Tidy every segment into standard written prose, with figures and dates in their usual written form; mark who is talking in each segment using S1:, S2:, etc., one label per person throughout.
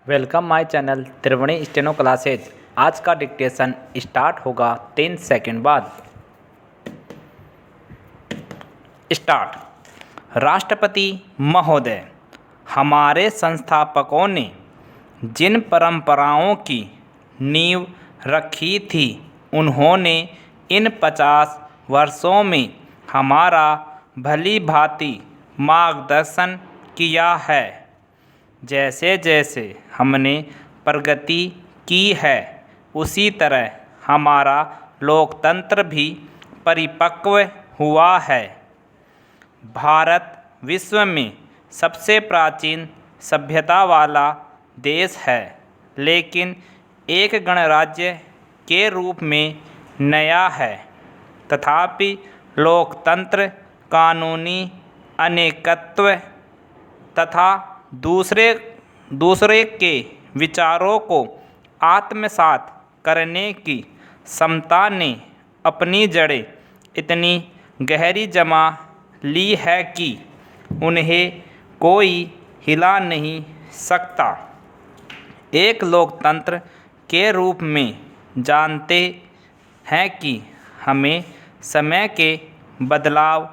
S1: Welcome my channel Triveni steno classes. आज का dictation start होगा 3 सेकंड बाद। स्टार्ट। राष्ट्रपति महोदय, हमारे संस्थापकों ने जिन परंपराओं की नींव रखी थी उन्होंने इन 50 वर्षों में हमारा भली भांति मार्गदर्शन किया है। जैसे जैसे हमने प्रगति की है उसी तरह हमारा लोकतंत्र भी परिपक्व हुआ है। भारत विश्व में सबसे प्राचीन सभ्यता वाला देश है, लेकिन एक गणराज्य के रूप में नया है। तथापि लोकतंत्र कानूनी अनेकत्व तथा दूसरे के विचारों को आत्मसात करने की क्षमता ने अपनी जड़ें इतनी गहरी जमा ली है कि उन्हें कोई हिला नहीं सकता। एक लोकतंत्र के रूप में जानते हैं कि हमें समय के बदलाव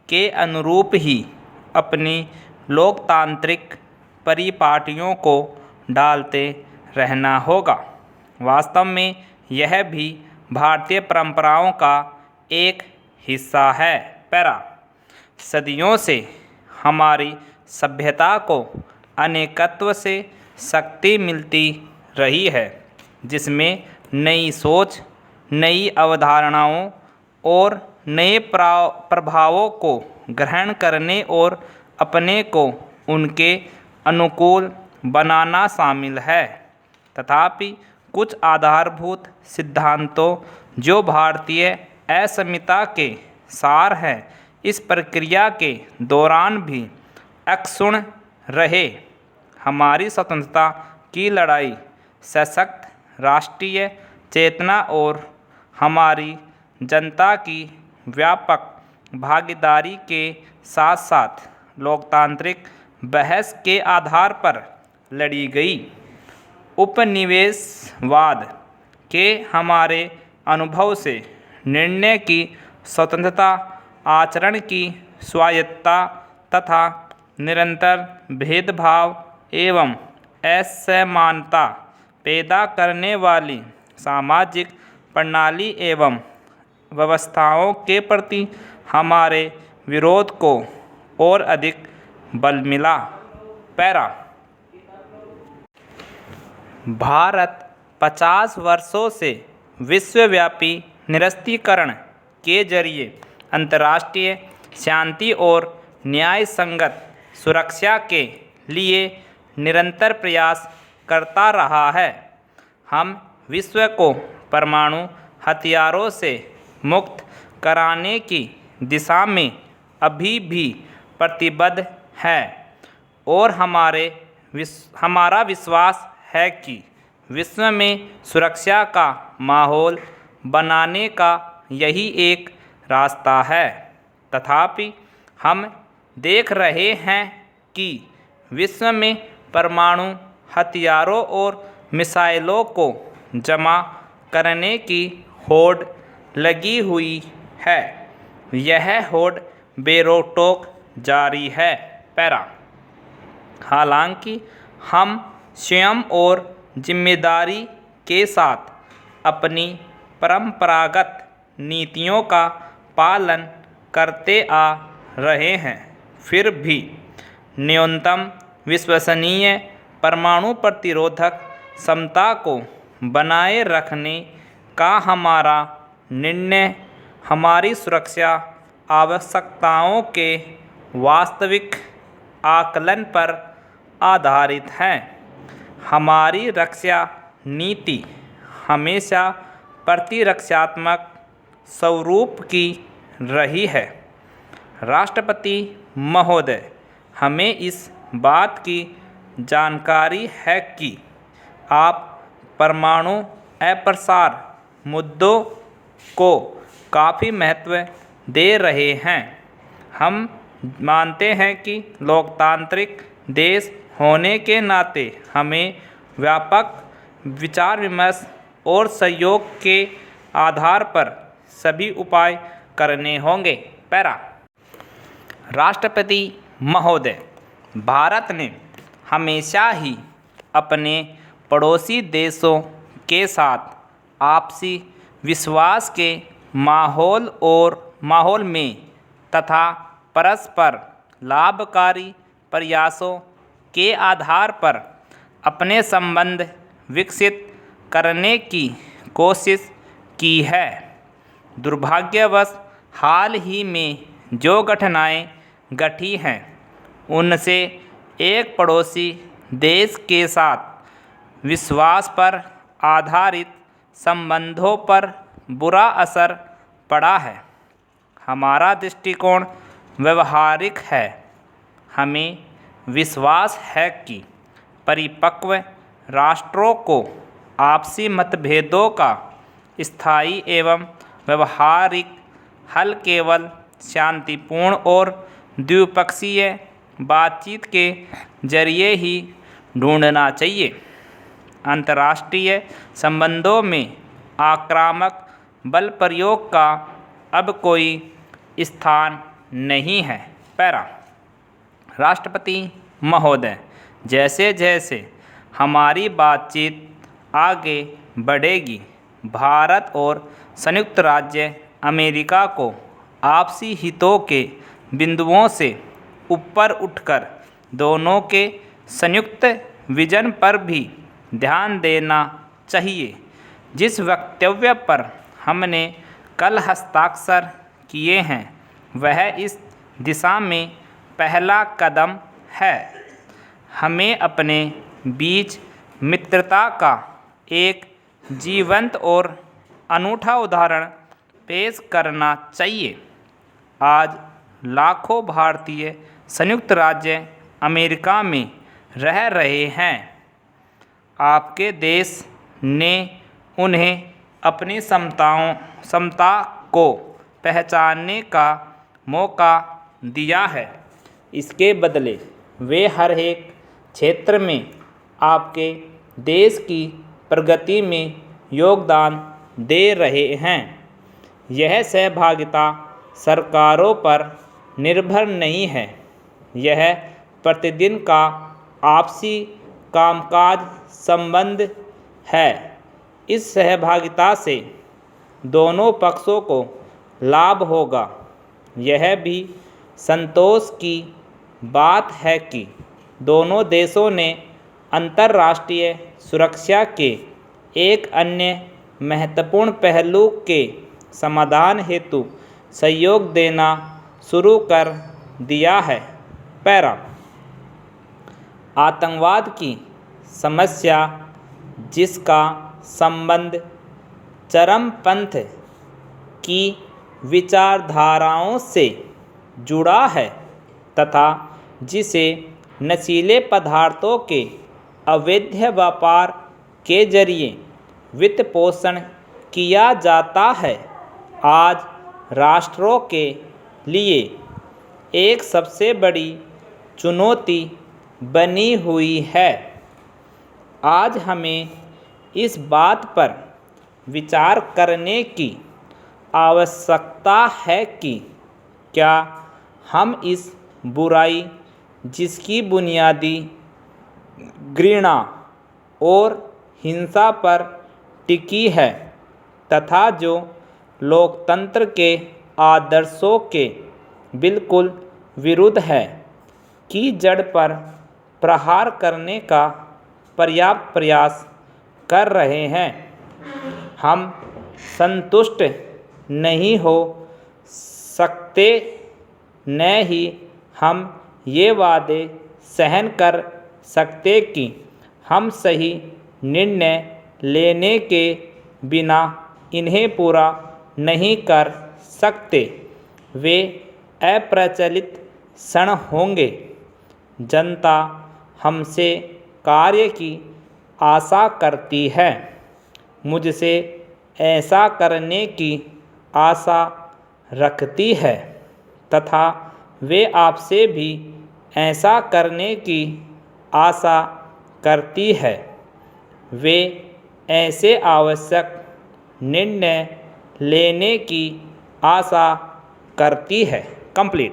S1: के अनुरूप ही अपनी लोकतांत्रिक परिपाटियों को डालते रहना होगा। वास्तव में यह भी भारतीय परंपराओं का एक हिस्सा है। पैरा। सदियों से हमारी सभ्यता को अनेकत्व से शक्ति मिलती रही है, जिसमें नई सोच, नई अवधारणाओं और नए प्रभावों को ग्रहण करने और अपने को उनके अनुकूल बनाना शामिल है। तथापि कुछ आधारभूत सिद्धांतों जो भारतीय अस्मिता के सार हैं, इस प्रक्रिया के दौरान भी अक्षुण्ण रहे। हमारी स्वतंत्रता की लड़ाई सशक्त राष्ट्रीय चेतना और हमारी जनता की व्यापक भागीदारी के साथ साथ लोकतांत्रिक बहस के आधार पर लड़ी गई। उपनिवेशवाद के हमारे अनुभव से निर्णय की स्वतंत्रता, आचरण की स्वायत्तता तथा निरंतर भेदभाव एवं असमानता पैदा करने वाली सामाजिक प्रणाली एवं व्यवस्थाओं के प्रति हमारे विरोध को और अधिक बल मिला। पैरा। भारत 50 वर्षों से विश्वव्यापी निरस्त्रीकरण के जरिए अंतर्राष्ट्रीय शांति और न्याय संगत सुरक्षा के लिए निरंतर प्रयास करता रहा है। हम विश्व को परमाणु हथियारों से मुक्त कराने की दिशा में अभी भी प्रतिबद्ध है और हमारा विश्वास है कि विश्व में सुरक्षा का माहौल बनाने का यही एक रास्ता है। तथापि हम देख रहे हैं कि विश्व में परमाणु हथियारों और मिसाइलों को जमा करने की होड़ लगी हुई है। यह होड़ बेरोक-टोक जारी है। पैरा। हालांकि हम स्वयं और जिम्मेदारी के साथ अपनी परंपरागत नीतियों का पालन करते आ रहे हैं, फिर भी न्यूनतम विश्वसनीय परमाणु प्रतिरोधक क्षमता को बनाए रखने का हमारा निर्णय हमारी सुरक्षा आवश्यकताओं के वास्तविक आकलन पर आधारित है। हमारी रक्षा नीति हमेशा प्रतिरक्षात्मक स्वरूप की रही है। राष्ट्रपति महोदय, हमें इस बात की जानकारी है कि आप परमाणु अप्रसार मुद्दों को काफ़ी महत्व दे रहे हैं। हम मानते हैं कि लोकतांत्रिक देश होने के नाते हमें व्यापक विचार विमर्श और सहयोग के आधार पर सभी उपाय करने होंगे। पैरा। राष्ट्रपति महोदय, भारत ने हमेशा ही अपने पड़ोसी देशों के साथ आपसी विश्वास के माहौल में तथा परस्पर लाभकारी प्रयासों के आधार पर अपने संबंध विकसित करने की कोशिश की है। दुर्भाग्यवश हाल ही में जो घटनाएं घटी हैं उनसे एक पड़ोसी देश के साथ विश्वास पर आधारित संबंधों पर बुरा असर पड़ा है। हमारा दृष्टिकोण व्यवहारिक है। हमें विश्वास है कि परिपक्व राष्ट्रों को आपसी मतभेदों का स्थायी एवं व्यवहारिक हल केवल शांतिपूर्ण और द्विपक्षीय बातचीत के जरिए ही ढूंढना चाहिए। अंतर्राष्ट्रीय संबंधों में आक्रामक बल प्रयोग का अब कोई स्थान नहीं है। पैरा। राष्ट्रपति महोदय, जैसे जैसे हमारी बातचीत आगे बढ़ेगी, भारत और संयुक्त राज्य अमेरिका को आपसी हितों के बिंदुओं से ऊपर उठकर दोनों के संयुक्त विजन पर भी ध्यान देना चाहिए। जिस वक्तव्य पर हमने कल हस्ताक्षर किए हैं वह इस दिशा में पहला कदम है। हमें अपने बीच मित्रता का एक जीवंत और अनूठा उदाहरण पेश करना चाहिए। आज लाखों भारतीय संयुक्त राज्य अमेरिका में रह रहे हैं। आपके देश ने उन्हें अपनी क्षमता को पहचानने का मौका दिया है। इसके बदले वे हर एक क्षेत्र में आपके देश की प्रगति में योगदान दे रहे हैं। यह सहभागिता सरकारों पर निर्भर नहीं है, यह प्रतिदिन का आपसी कामकाज संबंध है। इस सहभागिता से दोनों पक्षों को लाभ होगा। यह भी संतोष की बात है कि दोनों देशों ने अंतर्राष्ट्रीय सुरक्षा के एक अन्य महत्वपूर्ण पहलू के समाधान हेतु सहयोग देना शुरू कर दिया है। पैरा। आतंकवाद की समस्या, जिसका संबंध चरमपंथ की विचारधाराओं से जुड़ा है तथा जिसे नशीले पदार्थों के अवैध व्यापार के जरिए वित्त पोषण किया जाता है, आज राष्ट्रों के लिए एक सबसे बड़ी चुनौती बनी हुई है। आज हमें इस बात पर विचार करने की आवश्यकता है कि क्या हम इस बुराई, जिसकी बुनियादी घृणा और हिंसा पर टिकी है तथा जो लोकतंत्र के आदर्शों के बिल्कुल विरुद्ध है, की जड़ पर प्रहार करने का पर्याप्त प्रयास कर रहे हैं। हम संतुष्ट नहीं हो सकते, न ही हम ये वादे सहन कर सकते कि हम सही निर्णय लेने के बिना इन्हें पूरा नहीं कर सकते। वे अप्रचलित क्षण होंगे। जनता हमसे कार्य की आशा करती है। मुझसे ऐसा करने की आशा रखती है तथा वे आपसे भी ऐसा करने की आशा करती है। वे ऐसे आवश्यक निर्णय लेने की आशा करती है। कंप्लीट।